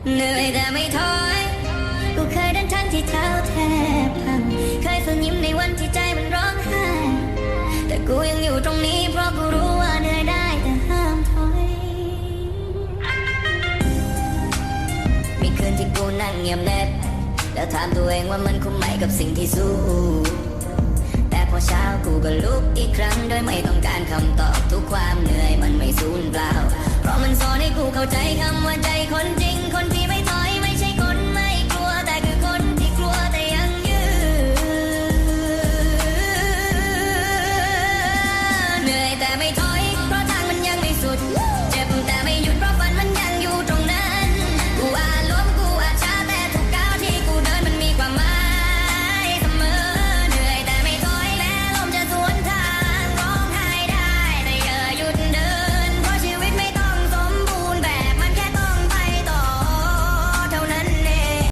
เหนื่อยแต่ไม่ถอยกูเคยเดินทางที่เท้าแทบพังเคยฝึกยิ้มในวันที่ใจมันร้องไห้แต่กูยังอยู่ตรงนี้เพราะกูรู้ว่าเหนื่อยได้แต่ห้ามถอยมีคืนที่กูนั่งเงียบแนบแล้วถามตัวเองว่ามันคุ้มไหมกับสิ่งที่สู้แต่พอเช้ากูก็ลุกอีกครั้งโดยไม่ต้องการคำตอบทุกความเหนื่อยมันไม่สูญเปล่าเพราะมันสอนให้กูเข้าใจคำว่าใจคน